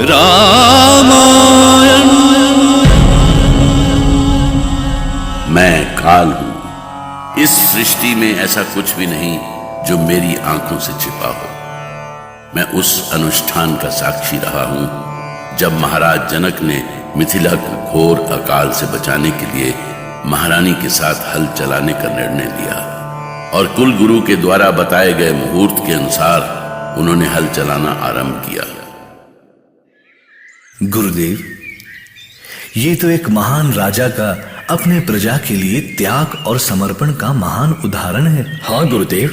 रामायण। मैं काल हूं, इस सृष्टि में ऐसा कुछ भी नहीं जो मेरी आंखों से छिपा हो। मैं उस अनुष्ठान का साक्षी रहा हूं जब महाराज जनक ने मिथिला को घोर अकाल से बचाने के लिए महारानी के साथ हल चलाने का निर्णय लिया और कुल गुरु के द्वारा बताए गए मुहूर्त के अनुसार उन्होंने हल चलाना आरंभ किया। गुरुदेव, ये तो एक महान राजा का अपने प्रजा के लिए त्याग और समर्पण का महान उदाहरण है। हाँ गुरुदेव,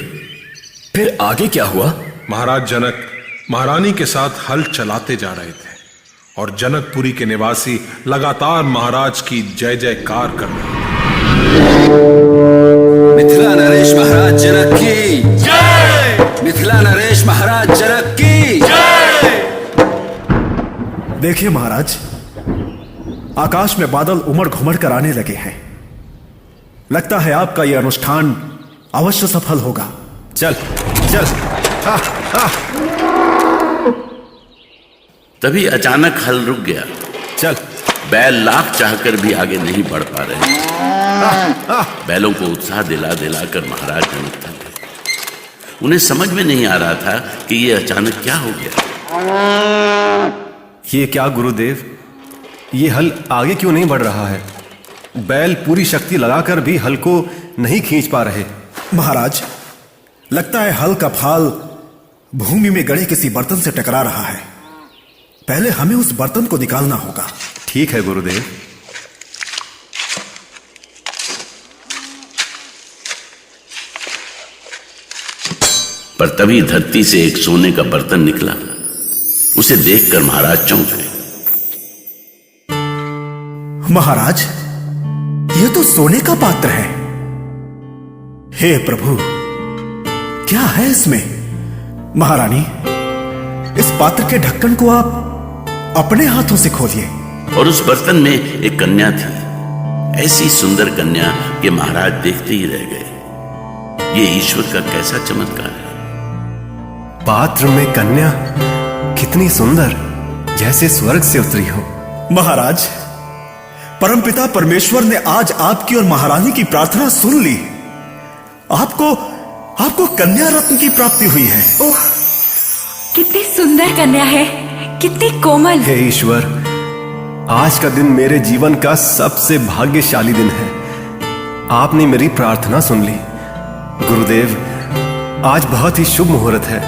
फिर आगे क्या हुआ? महाराज जनक महारानी के साथ हल चलाते जा रहे थे और जनकपुरी के निवासी लगातार महाराज की जय जयकार कर रहे थे। मिथिला नरेश महाराज जनक की जय! मिथिला नरेश महाराज जनक की जय! देखिए महाराज, आकाश में बादल उमड़ घुमड़ कर आने लगे हैं। लगता है आपका यह अनुष्ठान अवश्य सफल होगा। चल चल। हा, हा। तभी अचानक हल रुक गया। चल। बैल लाख चाहकर भी आगे नहीं बढ़ पा रहे। बैलों को उत्साह दिला दिलाकर महाराज जनक थक गए। उन्हें समझ में नहीं आ रहा था कि ये अचानक क्या हो गया। ये क्या गुरुदेव, ये हल आगे क्यों नहीं बढ़ रहा है? बैल पूरी शक्ति लगाकर भी हल को नहीं खींच पा रहे। महाराज, लगता है हल का फाल भूमि में गड़े किसी बर्तन से टकरा रहा है। पहले हमें उस बर्तन को निकालना होगा। ठीक है गुरुदेव। पर तभी धरती से एक सोने का बर्तन निकला। उसे देखकर महाराज चौंक गए। महाराज, यह तो सोने का पात्र है। हे प्रभु, क्या है इसमें? महारानी, इस पात्र के ढक्कन को आप अपने हाथों से खोलिए। और उस बर्तन में एक कन्या थी, ऐसी सुंदर कन्या कि महाराज देखते ही रह गए। ये ईश्वर का कैसा चमत्कार है। पात्र में कन्या कितनी सुंदर, जैसे स्वर्ग से उतरी हो। महाराज, परमपिता परमेश्वर ने आज आपकी और महारानी की प्रार्थना सुन ली। आपको कन्या रत्न की प्राप्ति हुई है। ओह, कितनी सुंदर कन्या है, कितनी कोमल। हे ईश्वर, आज का दिन मेरे जीवन का सबसे भाग्यशाली दिन है। आपने मेरी प्रार्थना सुन ली। गुरुदेव, आज बहुत ही शुभ मुहूर्त है।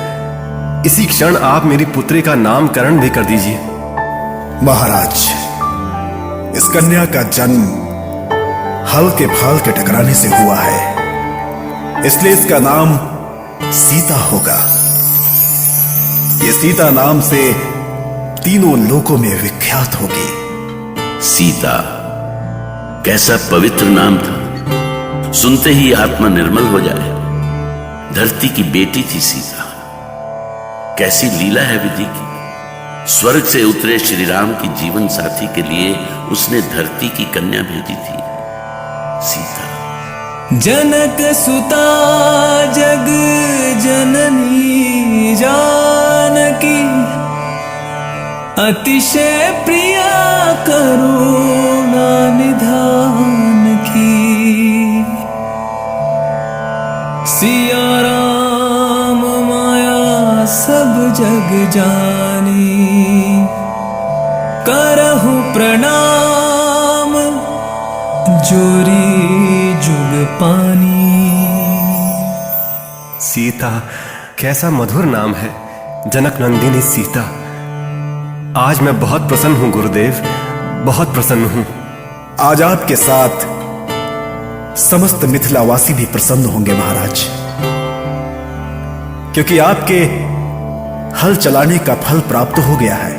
इसी क्षण आप मेरी पुत्री का नामकरण भी कर दीजिए। महाराज, इस कन्या का जन्म हल के फाल के टकराने से हुआ है, इसलिए इसका नाम सीता होगा। ये सीता नाम से तीनों लोकों में विख्यात होगी। सीता, कैसा पवित्र नाम था। सुनते ही आत्मा निर्मल हो जाए। धरती की बेटी थी सीता। कैसी लीला है विधि की। स्वर्ग से उतरे श्री राम की जीवन साथी के लिए उसने धरती की कन्या भेजी थी, सीता। जनक सुता जग जननी जानकी, अतिशय प्रिया करुणा निधान की। सिया राम माया सब जग जानी, करहु प्रणाम जोरी जुग पानी। सीता, कैसा मधुर नाम है, जनक नंदिनी सीता। आज मैं बहुत प्रसन्न हूं गुरुदेव, बहुत प्रसन्न हूं। आज आपके साथ समस्त मिथिलावासी भी प्रसन्न होंगे महाराज, क्योंकि आपके हल चलाने का फल प्राप्त हो गया है।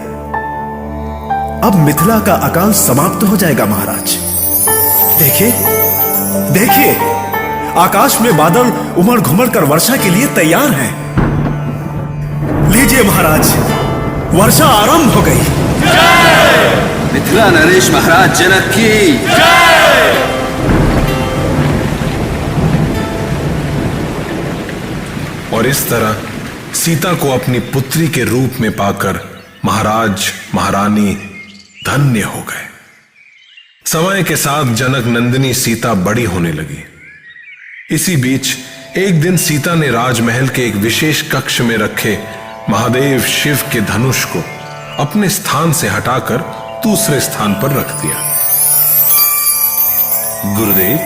अब मिथिला का अकाल समाप्त हो जाएगा महाराज। देखिए देखिए, आकाश में बादल उमड़ घुमड़ कर वर्षा के लिए तैयार हैं। लीजिए महाराज, वर्षा आरंभ हो गई। मिथिला नरेश महाराज जनक की जय! और इस तरह सीता को अपनी पुत्री के रूप में पाकर महाराज महारानी धन्य हो गए। समय के साथ जनक नंदिनी सीता बड़ी होने लगी। इसी बीच एक दिन सीता ने राजमहल के एक विशेष कक्ष में रखे महादेव शिव के धनुष को अपने स्थान से हटाकर दूसरे स्थान पर रख दिया। गुरुदेव,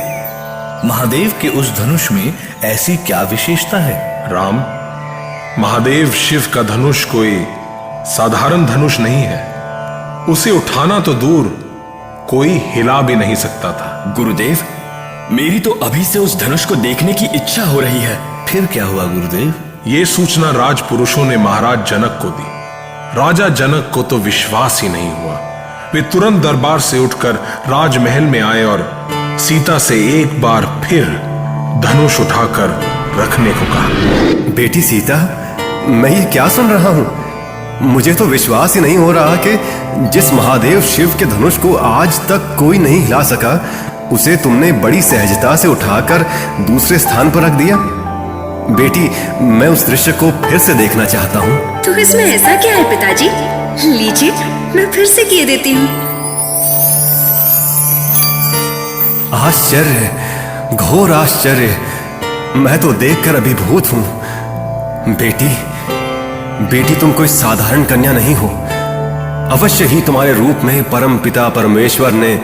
महादेव के उस धनुष में ऐसी क्या विशेषता है? राम, महादेव शिव का धनुष कोई साधारण धनुष नहीं है। उसे उठाना तो दूर, कोई हिला भी नहीं सकता था। गुरुदेव, मेरी तो अभी से उस धनुष को देखने की इच्छा हो रही है। फिर क्या हुआ गुरुदेव? यह सूचना राजपुरुषों ने महाराज जनक को दी। राजा जनक को तो विश्वास ही नहीं हुआ। वे तुरंत दरबार से उठकर राजमहल में आए और सीता से एक बार फिर धनुष उठाकर रखने को कहा। बेटी सीता, मैं ये क्या सुन रहा हूं? मुझे तो विश्वास ही नहीं हो रहा कि जिस महादेव शिव के धनुष को आज तक कोई नहीं हिला सका, उसे तुमने बड़ी सहजता से उठाकर दूसरे स्थान पर रख दिया। बेटी, मैं उस दृश्य को फिर से देखना चाहता हूं। तो इसमें ऐसा क्या है पिताजी? लीजिए, मैं फिर से किए देती हूँ। आश्चर्य, घोर आश्चर्य, मैं तो देखकर अभिभूत हूं। बेटी, तुम कोई साधारण कन्या नहीं हो। अवश्य ही तुम्हारे रूप में परम पिता परमेश्वर ने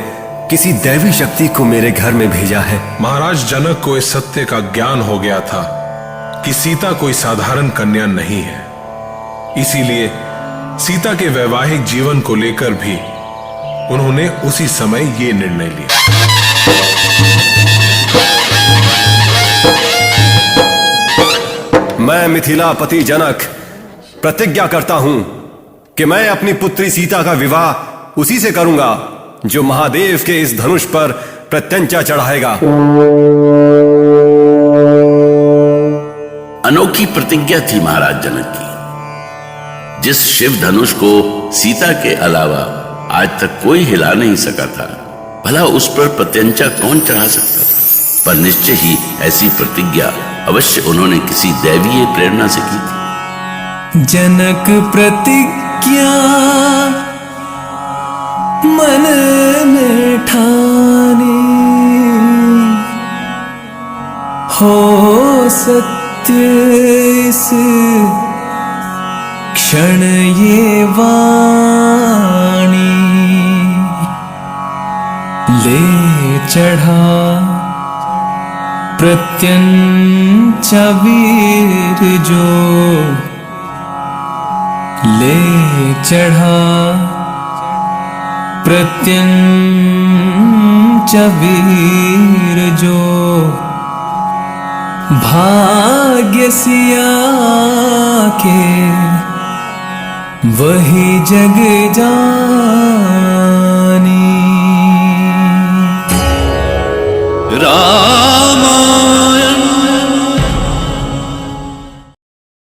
किसी दैवी शक्ति को मेरे घर में भेजा है। महाराज जनक को इस सत्य का ज्ञान हो गया था कि सीता कोई साधारण कन्या नहीं है। इसीलिए सीता के वैवाहिक जीवन को लेकर भी उन्होंने उसी समय ये निर्णय लिया। मैं मिथिलापति जनक प्रतिज्ञा करता हूं कि मैं अपनी पुत्री सीता का विवाह उसी से करूंगा जो महादेव के इस धनुष पर प्रत्यंचा चढ़ाएगा। अनोखी प्रतिज्ञा थी महाराज जनक की। जिस शिव धनुष को सीता के अलावा आज तक कोई हिला नहीं सका था, भला उस पर प्रत्यंचा कौन चढ़ा सकता था? पर निश्चय ही ऐसी प्रतिज्ञा अवश्य उन्होंने किसी दैवीय प्रेरणा से की थी। जनक प्रतिज्ञा मन में ठानी, हो सत्य इस क्षण ये वाणी, ले चढ़ा प्रत्यंचा वीर जो, ले चढ़ा प्रत्यंचा वीर जो, भाग्य सिया के वही जग जानी। राम